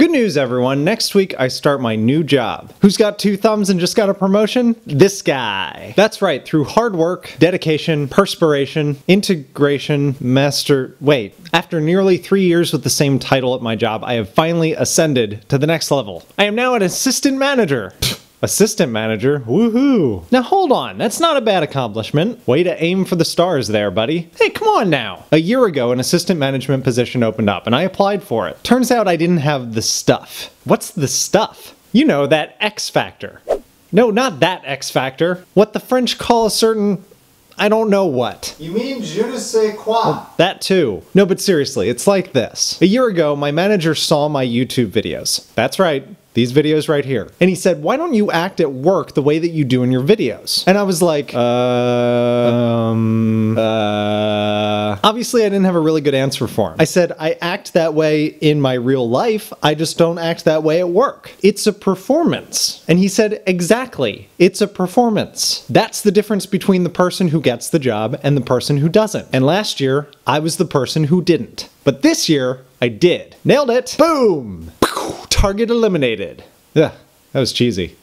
Good news, everyone. Next week, I start my new job. Who's got 2 thumbs and just got a promotion? This guy. That's right. Through hard work, dedication, perspiration, integration, after nearly 3 years with the same title at my job, I have finally ascended to the next level. I am now an assistant manager. Assistant manager? Woohoo! Now hold on, that's not a bad accomplishment. Way to aim for the stars there, buddy. Hey, come on now! A year ago, an assistant management position opened up, and I applied for it. Turns out I didn't have the stuff. What's the stuff? You know, that X factor. No, not that X factor. What the French call a certain... I don't know what. You mean je ne sais quoi? Well, that too. No, but seriously, it's like this. A year ago, my manager saw my YouTube videos. That's right. These videos right here. And he said, why don't you act at work the way that you do in your videos? And I was like, Obviously, I didn't have a really good answer for him. I said, I act that way in my real life, I just don't act that way at work. It's a performance. And he said, exactly, it's a performance. That's the difference between the person who gets the job and the person who doesn't. And last year, I was the person who didn't. But this year, I did. Nailed it. Boom! Target eliminated. Ugh, that was cheesy.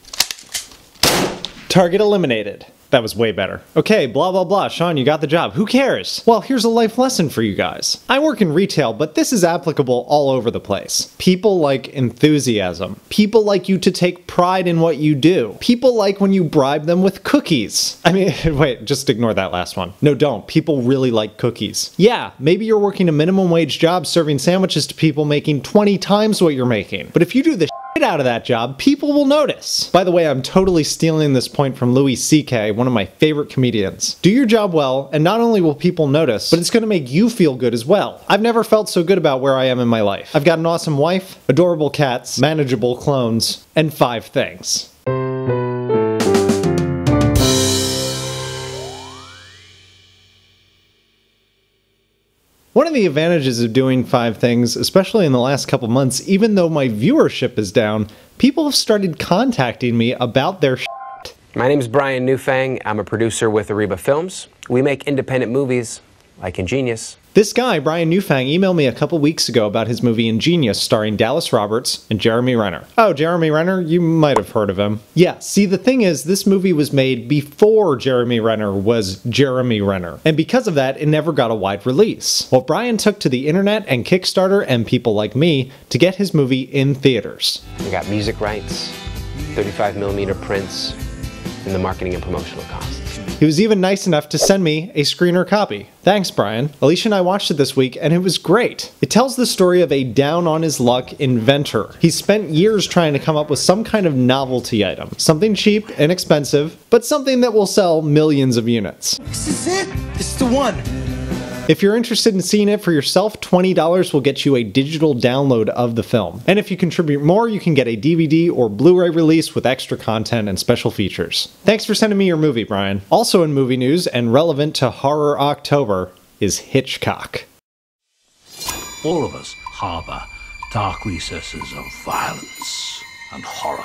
Target eliminated. That was way better. Okay, blah blah blah, Sean, you got the job. Who cares? Well, here's a life lesson for you guys. I work in retail, but this is applicable all over the place. People like enthusiasm. People like you to take pride in what you do. People like when you bribe them with cookies. I mean, wait, just ignore that last one. No, don't. People really like cookies. Yeah, maybe you're working a minimum wage job serving sandwiches to people making 20 times what you're making. But if you do the out of that job, people will notice. By the way, I'm totally stealing this point from Louis C.K., one of my favorite comedians. Do your job well, and not only will people notice, but it's going to make you feel good as well. I've never felt so good about where I am in my life. I've got an awesome wife, adorable cats, manageable clones, and 5 things. One of the advantages of doing 5 things, especially in the last couple months, even though my viewership is down, people have started contacting me about their shit. My name's Brian Newfang. I'm a producer with Ariba Films. We make independent movies, like Ingenious. This guy, Brian Newfang, emailed me a couple weeks ago about his movie Ingenious starring Dallas Roberts and Jeremy Renner. Oh, Jeremy Renner? You might have heard of him. Yeah, see, the thing is, this movie was made before Jeremy Renner was Jeremy Renner. And because of that, it never got a wide release. Well, Brian took to the internet and Kickstarter and people like me to get his movie in theaters. We got music rights, 35mm prints, and the marketing and promotional costs. He was even nice enough to send me a screener copy. Thanks, Brian. Alicia and I watched it this week, and it was great. It tells the story of a down-on-his-luck inventor. He spent years trying to come up with some kind of novelty item. Something cheap and expensive, but something that will sell millions of units. This is it! This is the one! If you're interested in seeing it for yourself, $20 will get you a digital download of the film. And if you contribute more, you can get a DVD or Blu-ray release with extra content and special features. Thanks for sending me your movie, Brian. Also in movie news, and relevant to Horror October, is Hitchcock. All of us harbor dark recesses of violence and horror.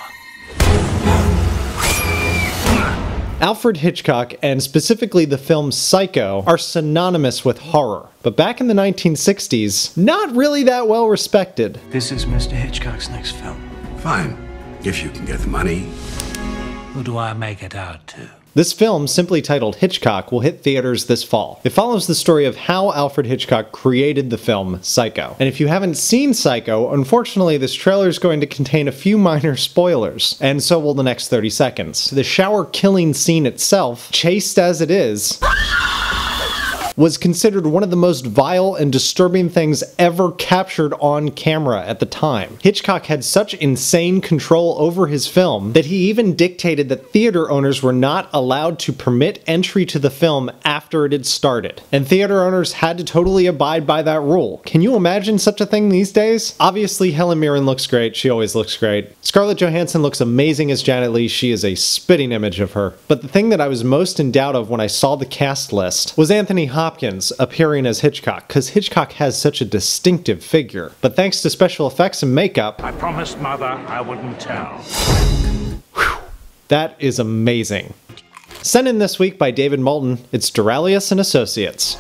Alfred Hitchcock, and specifically the film Psycho, are synonymous with horror. But back in the 1960s, not really that well respected. This is Mr. Hitchcock's next film. Fine, if you can get the money. Who do I make it out to? This film, simply titled Hitchcock, will hit theaters this fall. It follows the story of how Alfred Hitchcock created the film Psycho. And if you haven't seen Psycho, unfortunately this trailer is going to contain a few minor spoilers, and so will the next 30 seconds. The shower killing scene itself, chaste as it is, was considered one of the most vile and disturbing things ever captured on camera at the time. Hitchcock had such insane control over his film that he even dictated that theater owners were not allowed to permit entry to the film after it had started. And theater owners had to totally abide by that rule. Can you imagine such a thing these days? Obviously, Helen Mirren looks great. She always looks great. Scarlett Johansson looks amazing as Janet Leigh. She is a spitting image of her. But the thing that I was most in doubt of when I saw the cast list was Anthony Hopkins appearing as Hitchcock, because Hitchcock has such a distinctive figure. But thanks to special effects and makeup, I promised Mother I wouldn't tell. Whew, that is amazing. Sent in this week by David Moulton, it's Duralius and Associates.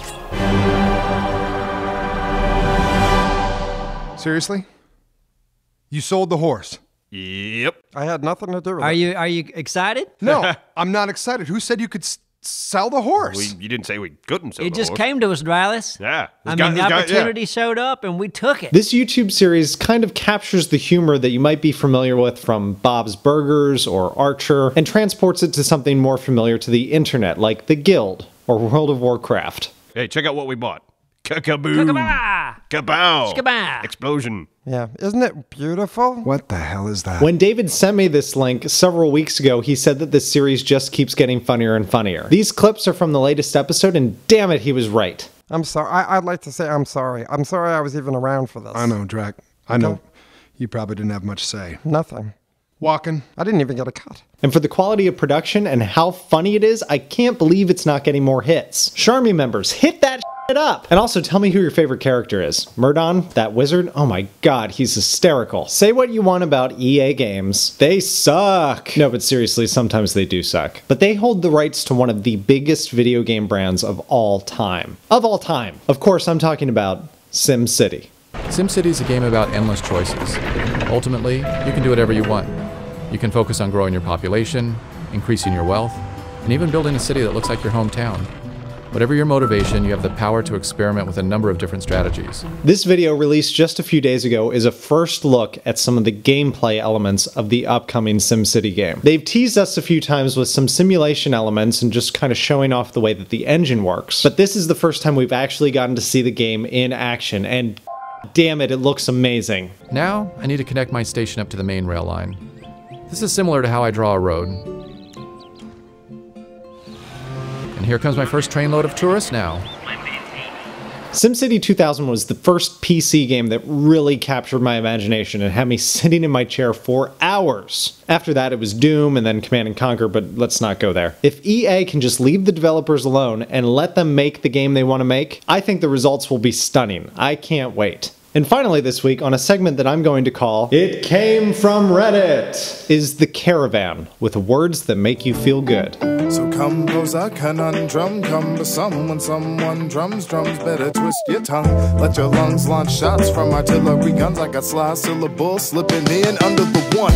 Seriously? You sold the horse. Yep. I had nothing to do with Are it. you excited? No, I'm not excited. Who said you could sell the horse? You didn't say we couldn't sell It the just horse. came to us, Rylis. Yeah. I mean, the opportunity showed up and we took it. This YouTube series kind of captures the humor that you might be familiar with from Bob's Burgers or Archer and transports it to something more familiar to the internet, like The Guild or World of Warcraft. Hey, check out what we bought. Kaboom! Kaboom! Kabow! Shkabah! Explosion. Yeah, isn't it beautiful? What the hell is that? When David sent me this link several weeks ago, he said that this series just keeps getting funnier and funnier. These clips are from the latest episode, and damn it, he was right. I'm sorry. I'd like to say I'm sorry. I'm sorry I was even around for this. I know, Drac. I know. You probably didn't have much say. Nothing. Walking. I didn't even get a cut. And for the quality of production and how funny it is, I can't believe it's not getting more hits. Sharmy members, hit that shit up! And also tell me who your favorite character is. Murdon, that wizard? Oh my god, he's hysterical. Say what you want about EA games. They suck! No, but seriously, sometimes they do suck. But they hold the rights to one of the biggest video game brands of all time. Of all time! Of course, I'm talking about SimCity. SimCity is a game about endless choices. Ultimately, you can do whatever you want. You can focus on growing your population, increasing your wealth, and even building a city that looks like your hometown. Whatever your motivation, you have the power to experiment with a number of different strategies. This video, released just a few days ago, is a first look at some of the gameplay elements of the upcoming SimCity game. They've teased us a few times with some simulation elements and just kind of showing off the way that the engine works. But this is the first time we've actually gotten to see the game in action, and damn it, it looks amazing. Now, I need to connect my station up to the main rail line. This is similar to how I draw a road. And here comes my first trainload of tourists now. SimCity 2000 was the first PC game that really captured my imagination and had me sitting in my chair for hours. After that, it was Doom and then Command & Conquer, but let's not go there. If EA can just leave the developers alone and let them make the game they want to make, I think the results will be stunning. I can't wait. And finally this week, on a segment that I'm going to call It Came From Reddit, is The Caravan, with words that make you feel good. So come pose a conundrum, come to someone drums, better twist your tongue. Let your lungs launch shots from artillery guns. I got sly syllables slipping in under the one.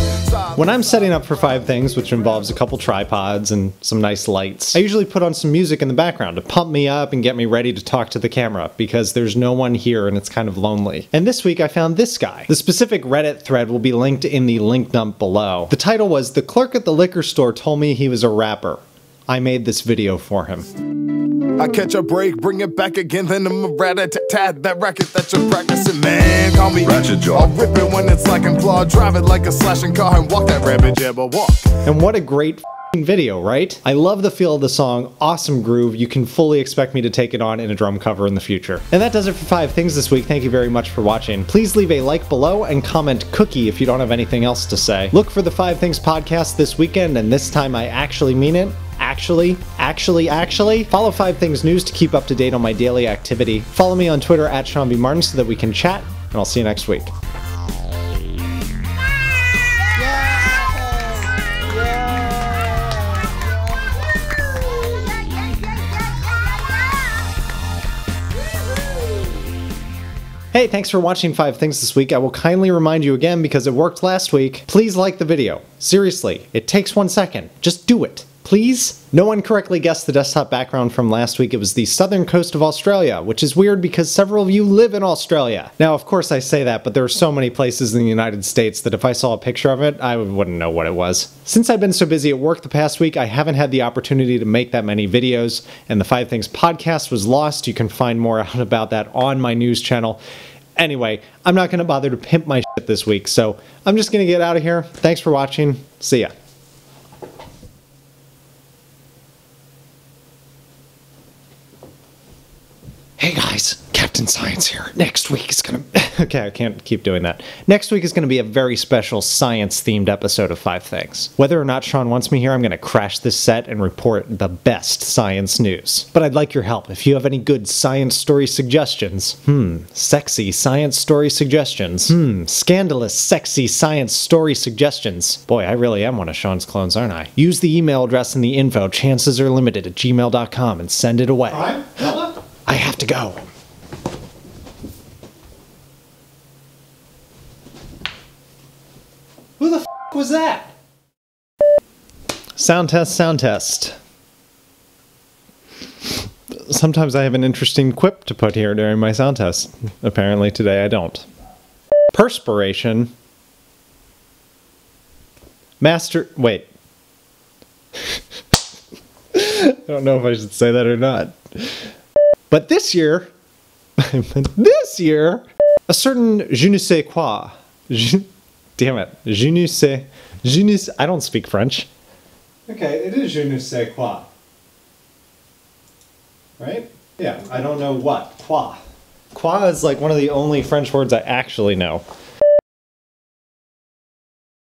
When I'm setting up for 5 Things, which involves a couple tripods and some nice lights, I usually put on some music in the background to pump me up and get me ready to talk to the camera, because there's no one here and it's kind of lonely. And this week I found this guy. The specific Reddit thread will be linked in the link dump below. The title was, "The clerk at the liquor store told me he was a rapper. I made this video for him." I catch a break, bring it back again, then I'm a rat-a-tat-tat, that racket that you're practicing, man. Call me Ratchet Jaw. I'll rip it when it's like I'm clawed, drive it like a slashing car and walk that rabbit jabber walk. And what a great video, right? I love the feel of the song, awesome groove. You can fully expect me to take it on in a drum cover in the future. And that does it for 5 Things this week. Thank you very much for watching. Please leave a like below and comment cookie if you don't have anything else to say. Look for the 5 Things podcast this weekend, and this time I actually mean it. Actually. Follow 5 Things News to keep up to date on my daily activity. Follow me on Twitter at shawnvmartin so that we can chat, and I'll see you next week. Hey, thanks for watching 5 Things this week. I will kindly remind you again, because it worked last week, please like the video. Seriously, it takes 1 second. Just do it. Please? No one correctly guessed the desktop background from last week. It was the southern coast of Australia, which is weird because several of you live in Australia. Now, of course I say that, but there are so many places in the United States that if I saw a picture of it, I wouldn't know what it was. Since I've been so busy at work the past week, I haven't had the opportunity to make that many videos, and the 5 Things podcast was lost. You can find more out about that on my news channel. Anyway, I'm not going to bother to pimp my shit this week, so I'm just going to get out of here. Thanks for watching. See ya. Hey guys, Captain Science here. Next week is gonna... Okay, I can't keep doing that. Next week is gonna be a very special science-themed episode of 5 Things. Whether or not Sean wants me here, I'm gonna crash this set and report the best science news. But I'd like your help. If you have any good science story suggestions, sexy science story suggestions, scandalous, sexy science story suggestions. Boy, I really am one of Sean's clones, aren't I? Use the email address in the info, chancesarelimited@gmail.com, and send it away. I have to go. was that? Sound test, sound test. Sometimes I have an interesting quip to put here during my sound test. Apparently today I don't. Perspiration. Wait. I don't know if I should say that or not. But this year, a certain je ne sais quoi. Damn it. Je ne sais, I don't speak French. Okay, it is je ne sais quoi. Right? Yeah, I don't know what. Quoi. Quoi is like one of the only French words I actually know.